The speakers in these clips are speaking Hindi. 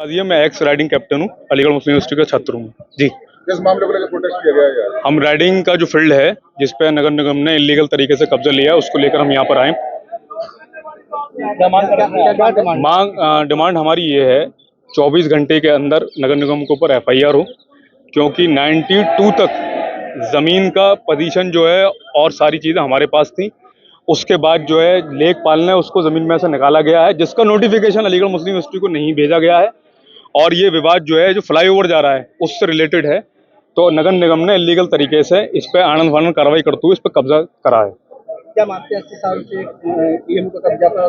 मैं एक्स राइडिंग कैप्टन हूँ, अलीगढ़ मुस्लिम यूनिवर्सिटी का छात्र हूँ जी। किस मामले को लेकर प्रोटेस्ट किया गया है यार? हम राइडिंग का जो फील्ड है जिस पे नगर निगम ने इलीगल तरीके से कब्जा लिया है उसको लेकर हम यहाँ पर आए। डिमांड हमारी ये है 24 घंटे के अंदर नगर निगम के ऊपर FIR हो, क्योंकि 92 तक जमीन का पोजीशन जो है और सारी चीजें हमारे पास थी। उसके बाद जो है लेखपाल ने उसको जमीन में से निकाला गया है, जिसका नोटिफिकेशन अलीगढ़ मुस्लिम यूनिवर्सिटी को नहीं भेजा गया है। और ये विवाद जो है जो फ्लाईओवर जा रहा है उससे रिलेटेड है, तो नगर निगम ने इलीगल तरीके से इस पे आनंद फानंद कार्रवाई करते हुए इस पे कब्जा करा है। क्या मानते हैं 80 साल से AMU का कब्जा था?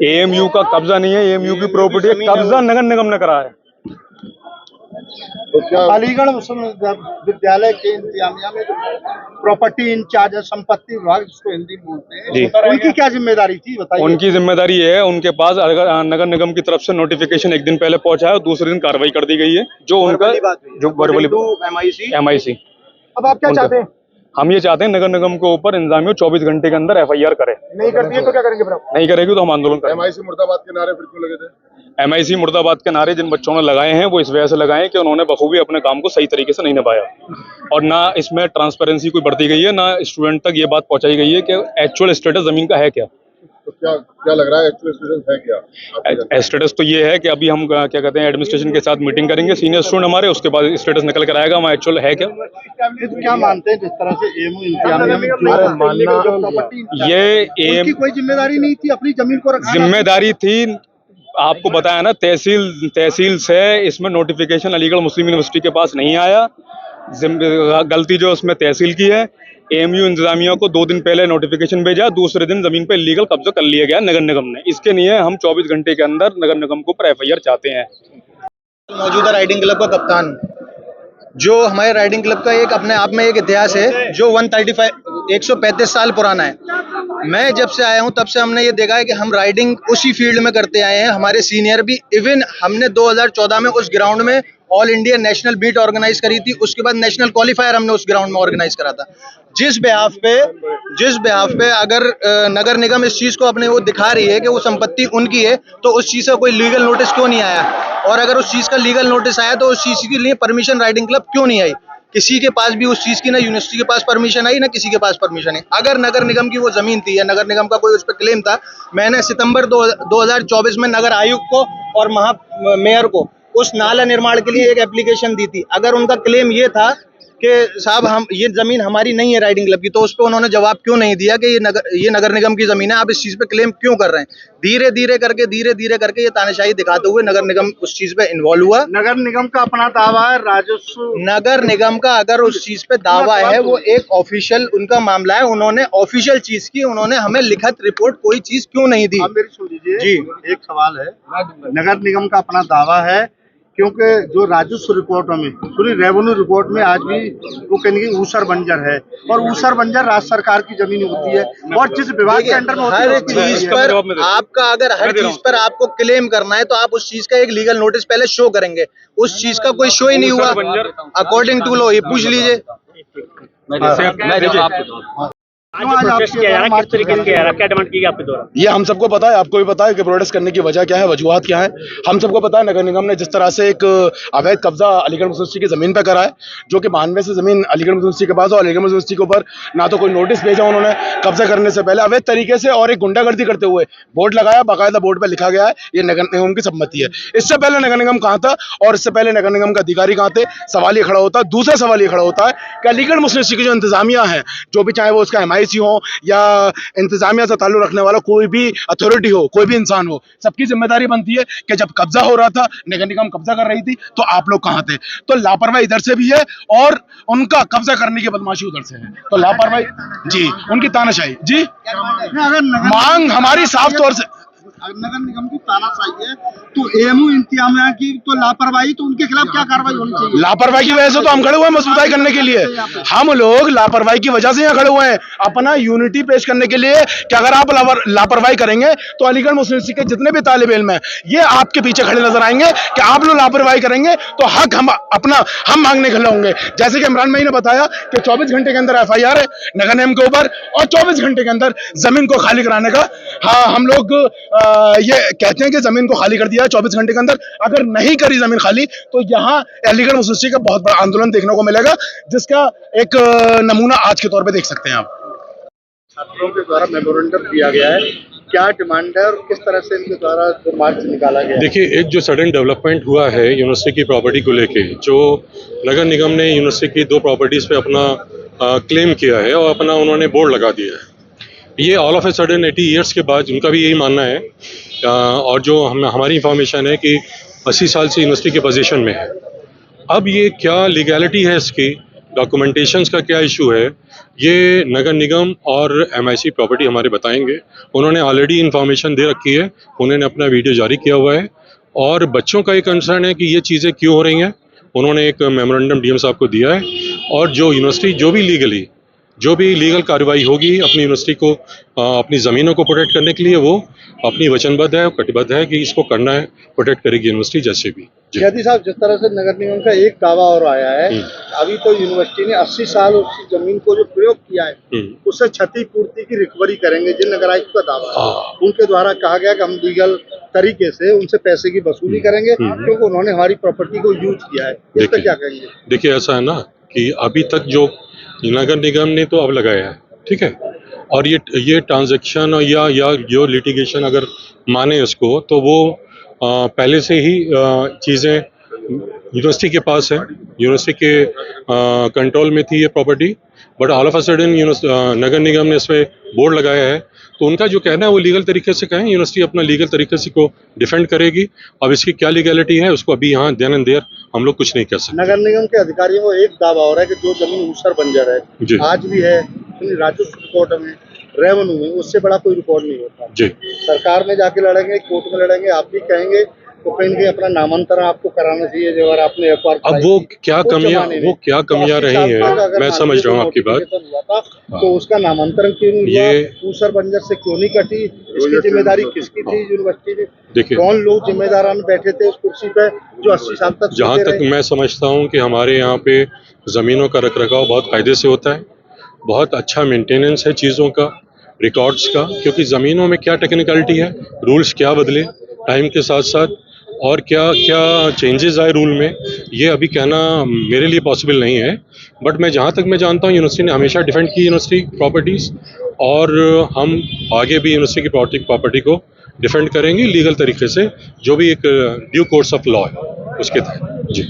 AMU का कब्जा नहीं है, AMU की प्रॉपर्टी है, कब्जा नगर निगम ने करा है। तो क्या अलीगढ़ मुस्लिम विद्यालय के इंतजामिया में प्रॉपर्टी इंचार्ज संपत्ति विभाग जिसको हिंदी में बोलते हैं, उनकी क्या जिम्मेदारी थी बताइए? उनकी जिम्मेदारी है, उनके पास अगर नगर निगम की तरफ से नोटिफिकेशन एक दिन पहले पहुंचा है और दूसरे दिन कार्रवाई कर दी गई है, जो उनका जो वर्बली MIC। अब आप क्या चाहते हैं? हम ये चाहते हैं नगर निगम के ऊपर इंतजामिया 24 घंटे के अंदर FIR करे। नहीं करती है तो क्या करेंगे? नहीं करेगी तो हम आंदोलन करेंगे। MIC मुर्दाबाद के नारे फिर क्यों लगे थे? MIC मुर्दाबाद के नारे जिन बच्चों ने लगाए हैं वो इस वजह से लगाए कि उन्होंने बखूबी अपने काम को सही तरीके से नहीं निभाया, और ना इसमें ट्रांसपेरेंसी कोई बढ़ती गई है, ना स्टूडेंट तक ये बात पहुंचाई गई है कि एक्चुअल स्टेटस जमीन का है क्या। तो क्या लग रहा है एक्चुअल स्टेटस है क्या? स्टेटस तो ये है कि अभी हम क्या कहते हैं एडमिनिस्ट्रेशन के साथ मीटिंग करेंगे सीनियर स्टूडेंट हमारे, उसके बाद स्टेटस निकल कर आएगा वहाँ एक्चुअल है क्या। तो क्या मानते हैं जिस तरह से AMU इंतजामिया में ये उनकी कोई जिम्मेदारी नहीं थी अपनी जमीन को रखना? जिम्मेदारी थी, आपको बताया ना, तहसील से इसमें नोटिफिकेशन अलीगढ़ मुस्लिम यूनिवर्सिटी के पास नहीं आया। गलती जो उसमें तहसील की है। AMU इंतजामिया को 2 दिन पहले नोटिफिकेशन भेजा, दूसरे दिन जमीन पे इलीगल कब्जा कर लिया गया नगर निगम ने। इसके लिए हम 24 घंटे के अंदर नगर निगम को ऊपर FIR चाहते हैं। मौजूदा राइडिंग क्लब का कप्तान, जो हमारे राइडिंग क्लब का एक अपने आप में एक इतिहास है जो 135 साल पुराना है। मैं जब से आया हूं तब से हमने ये देखा है कि हम राइडिंग उसी फील्ड में करते आए हैं। हमारे सीनियर भी, इवन हमने 2014 में उस ग्राउंड में all India national meet organise करी थी। उसके बाद नेशनल क्वालिफायर हमने उस ग्राउंड में ऑर्गेनाइज करा था। जिस बिहाफ पे अगर नगर निगम इस चीज को अपने वो दिखा रही है कि वो संपत्ति उनकी है, तो उस चीज का कोई लीगल नोटिस क्यों नहीं आया? और अगर उस चीज का लीगल नोटिस आया तो उस चीज के लिए परमिशन राइडिंग क्लब क्यों नहीं आई? किसी के पास भी उस चीज की, ना यूनिवर्सिटी के पास परमिशन आई, ना किसी के पास परमिशन है। अगर नगर निगम की वो जमीन थी या नगर निगम का कोई उस पर क्लेम था, मैंने सितंबर 2024 में नगर आयुक्त को और मेयर को उस नाला निर्माण के लिए एक एप्लीकेशन दी थी। अगर उनका क्लेम ये था कि साहब हम ये जमीन हमारी नहीं है राइडिंग क्लब की, तो उस पर उन्होंने जवाब क्यों नहीं दिया कि ये नगर निगम की जमीन है, आप इस चीज पे क्लेम क्यों कर रहे हैं? धीरे धीरे करके ये तानाशाही दिखाते हुए नगर निगम उस चीज पे इन्वॉल्व हुआ। नगर निगम का अपना दावा है, राजस्व नगर निगम का अगर उस चीज पे दावा है, वो एक ऑफिशियल उनका मामला है। उन्होंने ऑफिशियल चीज की, उन्होंने हमें लिखित रिपोर्ट कोई चीज क्यों नहीं दी? आप मेरी सुन लीजिए जी। एक सवाल है, नगर निगम का अपना दावा है क्योंकि जो राजस्व रिपोर्टों में, पूरी रेवेन्यू रिपोर्ट में आज भी वो कहेंगे ऊसर बंजर है, और ऊसर बंजर राज्य सरकार की जमीन होती है, और जिस विभाग के अंडर में होती है, हर चीज पर आपका, अगर हर चीज पर आपको क्लेम करना है तो आप उस चीज का एक लीगल नोटिस पहले शो करेंगे। उस चीज का कोई शो ही नहीं हुआ। अकॉर्डिंग टू लॉ, ये पूछ लीजिए। प्रोटेस्ट किया जा रहा है, किस तरीके से किया जा रहा है, क्या डिमांड की गई आपके द्वारा? ये हम सबको पता है, आपको भी पता है कि प्रोटेस्ट करने की वजह क्या है, वजूहात क्या है। हम सबको पता है नगर निगम ने जिस तरह से एक अवैध कब्जा अलीगढ़ मुस्लिम यूनिवर्सिटी की जमीन पर करा है, जो कि 92 से जमीन अलीगढ़ मुस्लिम यूनिवर्सिटी के पास और अलीगढ़ मुस्लिम यूनिवर्सिटी के ऊपर ना तो कोई नोटिस भेजा उन्होंने कब्जा करने से पहले, अवैध तरीके से और एक गुंडागर्दी करते हुए बोर्ड लगाया, बाकायदा बोर्ड पर लिखा गया है ये नगर निगम की सम्मति है। इससे पहले नगर निगम कहाँ था और इससे पहले नगर निगम का अधिकारी कहाँ थे? सवाल ये खड़ा होता है। दूसरा सवाल ये खड़ा होता है कि अलीगढ़ मुस्लिम यूनिवर्सिटी की जो इंतजामिया है, जो भी, चाहे वो उसका MIC हो या इंतजामिया से ताल्लुक रखने वाला कोई भी अथॉरिटी हो, कोई भी इंसान हो, सबकी जिम्मेदारी बनती है कि जब कब्जा हो रहा था, नगर निगम कब्जा कर रही थी, तो आप लोग कहां थे? तो लापरवाही इधर से भी है और उनका कब्जा करने की बदमाशी उधर से है। तो लापरवाही जी, उनकी तानाशाही जी। मांग हमारी साफ तौर से, नगर निगम की तानाशाही है तो AMU इंतजामिया की तो लापरवाही, तो उनके खिलाफ क्या कार्रवाई होनी चाहिए? लापरवाही की वजह से तो हम खड़े हुए हैं मजबूताई करने के लिए। हम लोग लापरवाही की वजह से यहाँ खड़े हुए हैं, अपना यूनिटी पेश करने के लिए कि अगर आप लापरवाही करेंगे तो अलीगढ़ मुस्लिम यूनिवर्सिटी के जितने भी तालिब इल्म हैं ये आपके पीछे खड़े नजर आएंगे कि आप लोग लापरवाही करेंगे तो हक हम मांगने खड़े होंगे। जैसे कि इमरान भाई ने बताया कि 24 घंटे के अंदर FIR है नगर निगम के ऊपर और 24 घंटे के अंदर जमीन को खाली कराने का हम लोग ये कहते हैं कि जमीन को खाली कर दिया 24 घंटे के अंदर। अगर नहीं करी जमीन खाली तो यहाँ अलीगढ़ यूनिवर्सिटी का बहुत बड़ा आंदोलन देखने को मिलेगा, जिसका एक नमूना आज के तौर पे देख सकते हैं आप। छात्रों के द्वारा मेमोरेंडम दिया गया है, क्या डिमांड है और किस तरह से इनके द्वारा जो मार्च निकाला गया है? देखिए, एक जो सडन डेवलपमेंट हुआ है यूनिवर्सिटी की प्रॉपर्टी को लेके, जो नगर निगम ने यूनिवर्सिटी की 2 प्रॉपर्टीज़ पे अपना क्लेम किया है और अपना उन्होंने बोर्ड लगा दिया है। ये all of a sudden 80 years के बाद उनका भी यही मानना है, और जो हमारी इंफॉर्मेशन है कि 80 साल से यूनिवर्सिटी के पोजीशन में है। अब ये क्या लीगैलिटी है इसकी, डॉक्यूमेंटेशंस का क्या इशू है, ये नगर निगम और MIC प्रॉपर्टी हमारे बताएंगे। उन्होंने ऑलरेडी इन्फॉर्मेशन दे रखी है, उन्होंने अपना वीडियो जारी किया हुआ है, और बच्चों का ये कंसर्न है कि ये चीज़ें क्यों हो रही हैं। उन्होंने एक मेमोरेंडम DM साहब को दिया है, और जो यूनिवर्सिटी जो भी लीगल कार्रवाई होगी अपनी यूनिवर्सिटी को अपनी ज़मीनों को प्रोटेक्ट करने के लिए, वो अपनी वचनबद्ध है, कटिबद्ध है कि इसको करना है, प्रोटेक्ट करेगी यूनिवर्सिटी जैसे भी। जयती साहब, जिस तरह से नगर निगम का एक दावा और आया है, अभी तो यूनिवर्सिटी ने 80 साल उस जमीन को जो प्रयोग किया है उससे क्षतिपूर्ति की रिकवरी करेंगे, जिन नगर आयुक्त का दावा है उनके द्वारा कहा गया कि हम लीगल तरीके से उनसे पैसे की वसूली करेंगे क्योंकि उन्होंने हमारी प्रॉपर्टी को यूज किया है। इस पर क्या कहेंगे? देखिए, ऐसा है ना कि अभी तक जो नगर निगम ने तो अब लगाया है, ठीक है, और ये ट्रांजैक्शन या जो लिटिगेशन अगर माने उसको, तो वो पहले से ही चीज़ें यूनिवर्सिटी के पास है, यूनिवर्सिटी के कंट्रोल में थी ये property, but all of a sudden नगर निगम ने इस पर बोर्ड लगाया है, तो उनका जो कहना है वो लीगल तरीके से कहें, यूनिवर्सिटी अपना लीगल तरीके से को डिफेंड करेगी। अब इसकी क्या लीगैलिटी है उसको अभी यहाँ देन एंड देयर हम लोग कुछ नहीं कह सकते। नगर निगम के अधिकारियों को एक दावा हो रहा है कि जो जमीन ऊसर बंजर है, आज भी है, राजस्व रिकॉर्ड में, रेवेन्यू में, उससे बड़ा कोई रिकॉर्ड नहीं होता जी। सरकार में जाके लड़ेंगे, कोर्ट में लड़ेंगे, आप भी कहेंगे तो कहीं ना कहीं अपना नामांतरण आपको कराना चाहिए। जो बार आपने FR अब वो क्या कमियां रही हैं, मैं समझ रहा हूँ आपकी बात। तो उसका नामांतरण क्यों नहीं हुआ, ऊसर बंजर से क्यों नहीं कटी, इसकी जिम्मेदारी किसकी थी? यूनिवर्सिटी में देखिए, कौन लोग जिम्मेदारान बैठे थे उस कुर्सी पे जो 80 साल तक? जहाँ तक मैं समझता हूँ कि हमारे यहाँ पे ज़मीनों का रखरखाव बहुत कायदे से होता है, बहुत अच्छा मेंटेनेंस है चीज़ों का, रिकॉर्ड्स का, क्योंकि ज़मीनों में क्या टेक्निकलिटी है, रूल्स क्या बदले टाइम के साथ साथ, और क्या क्या चेंजेस आए रूल में, ये अभी कहना मेरे लिए पॉसिबल नहीं है। बट मैं जहाँ तक मैं जानता हूँ यूनिवर्सिटी ने हमेशा डिफेंड की यूनिवर्सिटी प्रॉपर्टीज़, और हम आगे भी यूनिवर्सिटी की प्रॉपर्टी को डिफेंड करेंगे लीगल तरीके से, जो भी एक ड्यू कोर्स ऑफ लॉ है उसके तहत। जी।